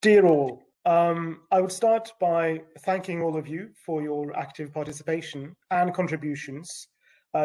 Dear all, I would start by thanking all of you for your active participation and contributions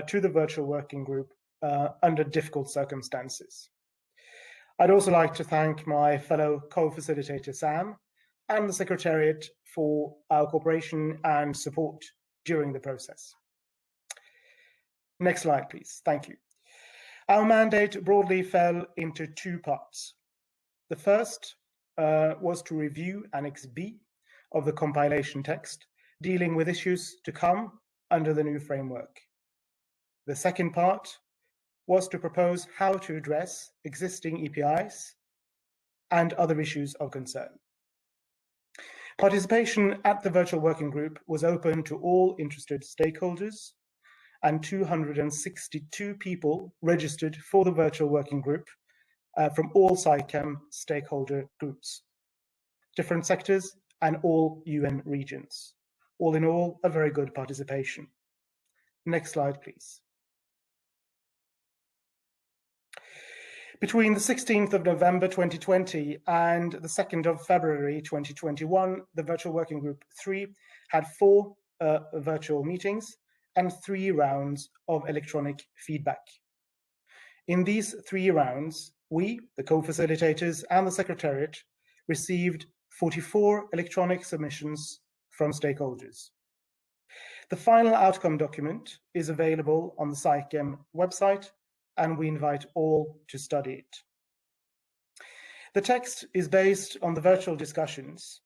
to the virtual working group under difficult circumstances. I'd also like to thank my fellow co-facilitator Sam and the Secretariat for our cooperation and support during the process. Next slide, please. Thank you. Our mandate broadly fell into two parts. The first was to review Annex B of the compilation text, dealing with issues to come under the new framework. The second part was to propose how to address existing EPIs and other issues of concern. Participation at the virtual working group was open to all interested stakeholders, and 262 people registered for the virtual working group from all SAICM stakeholder groups, different sectors, and all UN regions. All in all, a very good participation. Next slide, please. Between the 16th of November 2020 and the 2nd of February 2021, the Virtual Working Group 3 had 4 virtual meetings and 3 rounds of electronic feedback. In these 3 rounds, we, the co-facilitators and the Secretariat, received 44 electronic submissions from stakeholders. The final outcome document is available on the SAICM website, and we invite all to study it. The text is based on the virtual discussions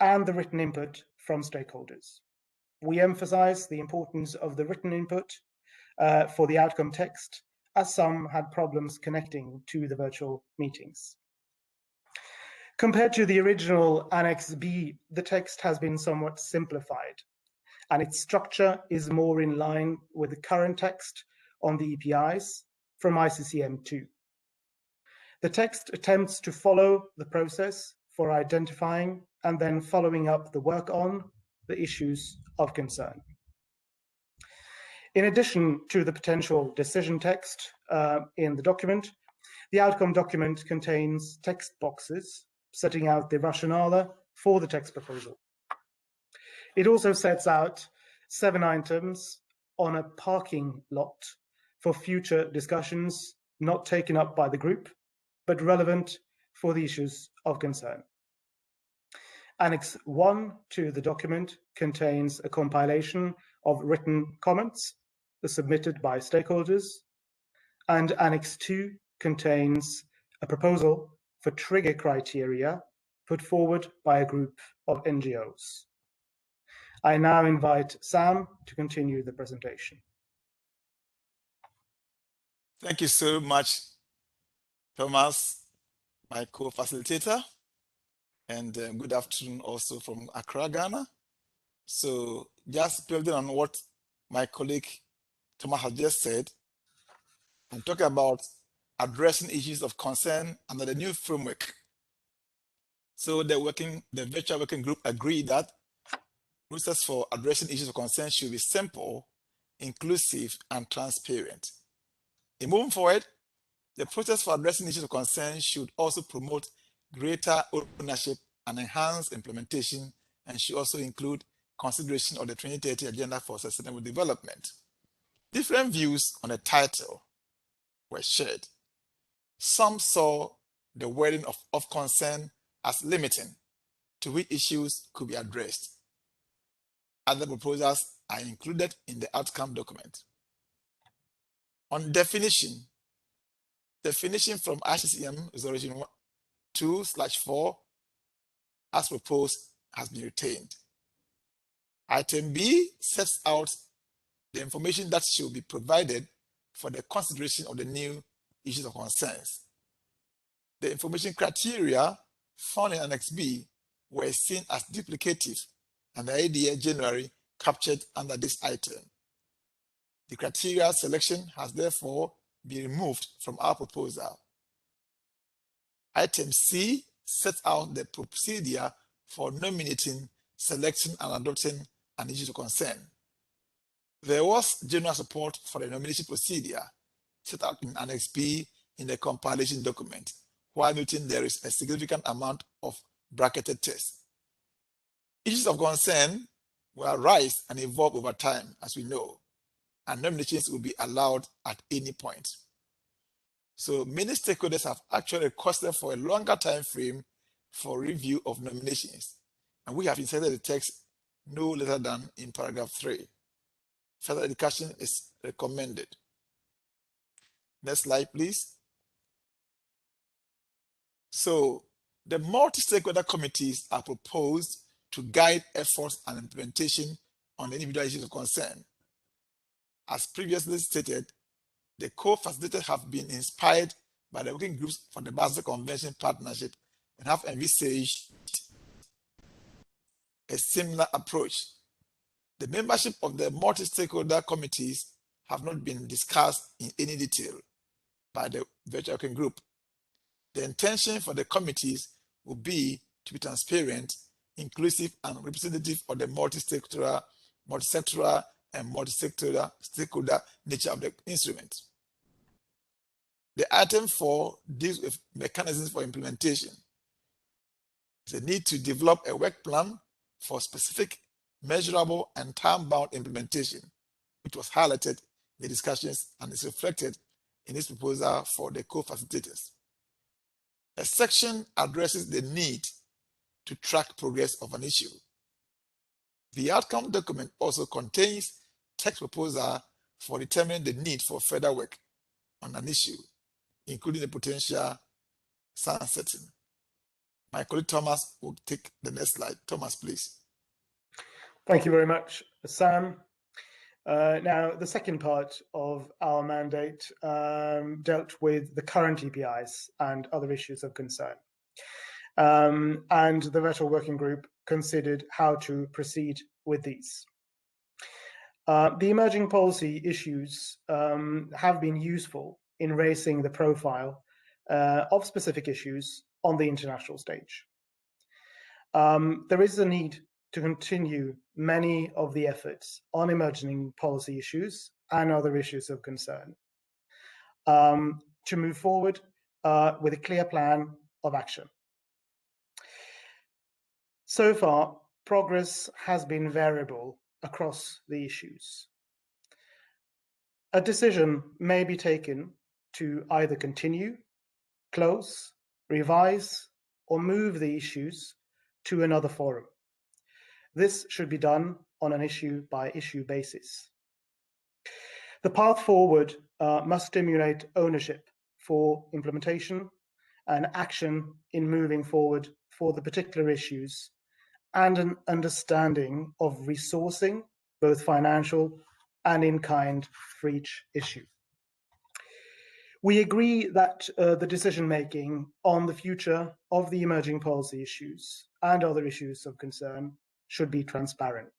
and the written input from stakeholders. We emphasize the importance of the written input for the outcome text, as some had problems connecting to the virtual meetings. Compared to the original Annex B, the text has been somewhat simplified, and its structure is more in line with the current text on the EPIs from SAICM2. The text attempts to follow the process for identifying and then following up the work on the issues of concern. In addition to the potential decision text in the document, the outcome document contains text boxes setting out the rationale for the text proposal. It also sets out 7 items on a parking lot for future discussions not taken up by the group, but relevant for the issues of concern. Annex 1 to the document contains a compilation of written comments submitted by stakeholders, and Annex 2 contains a proposal for trigger criteria put forward by a group of NGOs. I now invite Sam to continue the presentation. Thank you so much, Thomas, my co-facilitator, and good afternoon also from Accra, Ghana. So just building on what my colleague Thomas has just said, I'm talking about addressing issues of concern under the new framework. So the virtual working group agreed that process for addressing issues of concern should be simple, inclusive, and transparent. In moving forward, the process for addressing issues of concern should also promote greater ownership and enhance implementation, and should also include consideration of the 2030 Agenda for Sustainable Development. Different views on the title were shared. Some saw the wording of concern as limiting to which issues could be addressed. Other proposals are included in the outcome document. On definition from SAICM Resolution 2/4 as proposed has been retained. Item B sets out the information that should be provided for the consideration of the new issues of concerns. The information criteria found in Annex B were seen as duplicative, and the idea generally captured under this item. The criteria selection has therefore been removed from our proposal. Item C sets out the procedure for nominating, selecting, and adopting an issue of concern. There was general support for the nomination procedure set out in Annex B in the compilation document, while noting there is a significant amount of bracketed text. Issues of concern will arise and evolve over time, as we know, and nominations will be allowed at any point. So many stakeholders have actually requested for a longer time frame for review of nominations, and we have inserted the text no later than in paragraph 3. Further education is recommended. Next slide, please. So the multi-stakeholder committees are proposed to guide efforts and implementation on individual issues of concern. As previously stated, the co-facilitators have been inspired by the working groups for the Basel Convention Partnership and have envisaged a similar approach. The membership of the multi-stakeholder committees have not been discussed in any detail by the virtual working group. The intention for the committees will be to be transparent, inclusive, and representative of the multi-sectoral, and multi-stakeholder nature of the instrument. The item 4 deals with mechanisms for implementation. The need to develop a work plan for specific, measurable, and time-bound implementation, which was highlighted in the discussions and is reflected in this proposal for the co-facilitators. A section addresses the need to track progress of an issue. The outcome document also contains text proposal for determining the need for further work on an issue, including the potential sunsetting. My colleague Thomas will take the next slide. Thomas, please. Thank you very much, Sam. Now, the second part of our mandate dealt with the current EPIs and other issues of concern. And the virtual working group considered how to proceed with these. The emerging policy issues have been useful in raising the profile of specific issues on the international stage. There is a need to continue many of the efforts on emerging policy issues and other issues of concern to move forward with a clear plan of action. So far, progress has been variable across the issues. A decision may be taken to either continue, close, revise, or move the issues to another forum. This should be done on an issue-by-issue basis. The path forward must stimulate ownership for implementation and action in moving forward for the particular issues, and an understanding of resourcing, both financial and in-kind, for each issue. We agree that the decision-making on the future of the emerging policy issues and other issues of concern should be transparent.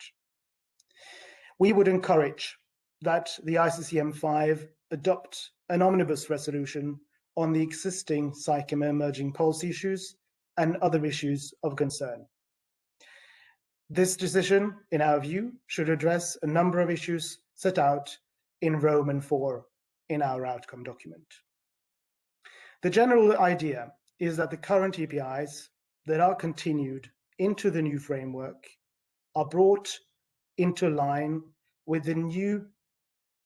We would encourage that the SAICM 5 adopt an omnibus resolution on the existing SAICM emerging policy issues and other issues of concern. This decision, in our view, should address a number of issues set out in Roman 4 in our outcome document. The general idea is that the current EPIs that are continued into the new framework are brought into line with the new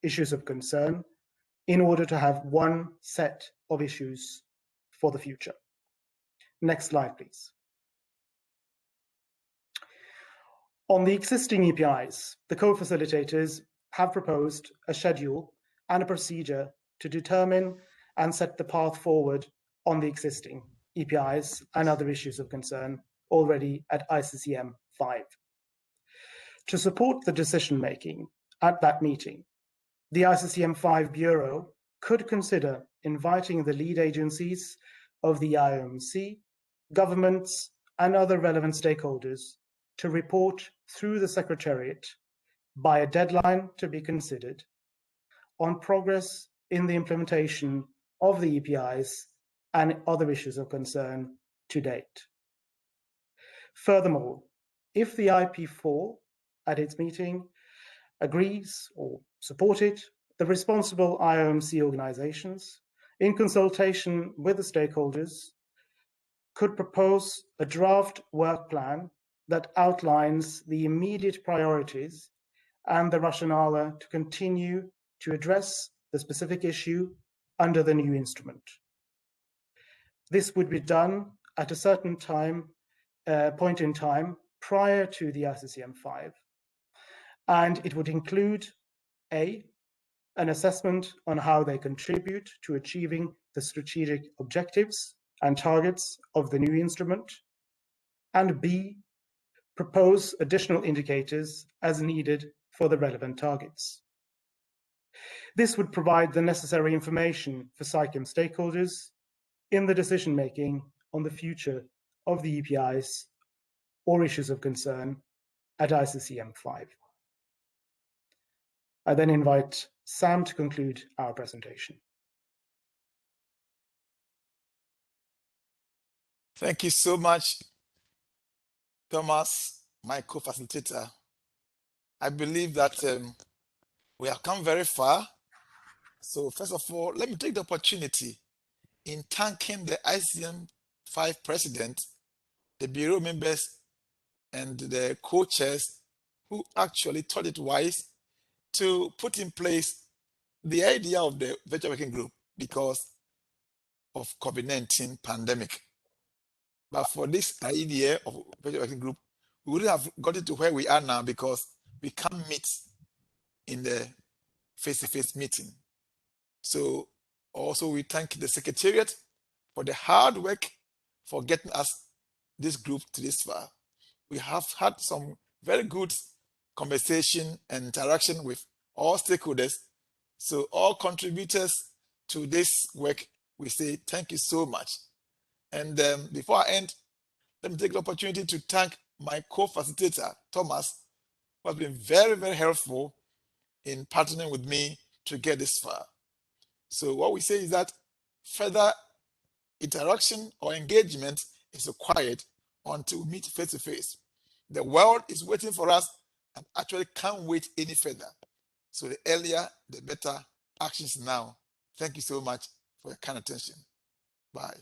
issues of concern in order to have one set of issues for the future. Next slide, please. On the existing EPIs, the co-facilitators have proposed a schedule and a procedure to determine and set the path forward on the existing EPIs and other issues of concern already at SAICM 5. To support the decision-making at that meeting, the SAICM 5 Bureau could consider inviting the lead agencies of the IOMC, governments, and other relevant stakeholders to report through the Secretariat by a deadline to be considered on progress in the implementation of the EPIs and other issues of concern to date. Furthermore, if the IP4 at its meeting agrees or supported, the responsible IOMC organizations, in consultation with the stakeholders, could propose a draft work plan that outlines the immediate priorities and the rationale to continue to address the specific issue under the new instrument. This would be done at a certain point in time prior to the SAICM 5, and it would include A, an assessment on how they contribute to achieving the strategic objectives and targets of the new instrument, and B, propose additional indicators as needed for the relevant targets. This would provide the necessary information for SAICM stakeholders in the decision-making on the future of the EPIs or issues of concern at SAICM 5. I then invite Sam to conclude our presentation. Thank you so much, Thomas, my co-facilitator. I believe that we have come very far. So first of all, let me take the opportunity in thanking the SAICM 5 president, the bureau members, and the co-chairs who actually thought it wise to put in place the idea of the virtual working group because of COVID-19 pandemic. But for this idea of virtual working group, we wouldn't have gotten to where we are now because we can't meet in the face-to-face meeting. So also we thank the Secretariat for the hard work for getting us this group to this far. We have had some very good conversation and interaction with all stakeholders. So all contributors to this work, we say thank you so much. And before I end, let me take the opportunity to thank my co-facilitator, Thomas, who has been very, very helpful in partnering with me to get this far. So what we say is that further interaction or engagement is required until we meet face to face. The world is waiting for us and actually can't wait any further. So the earlier, the better. Actions now. Thank you so much for your kind attention. Bye.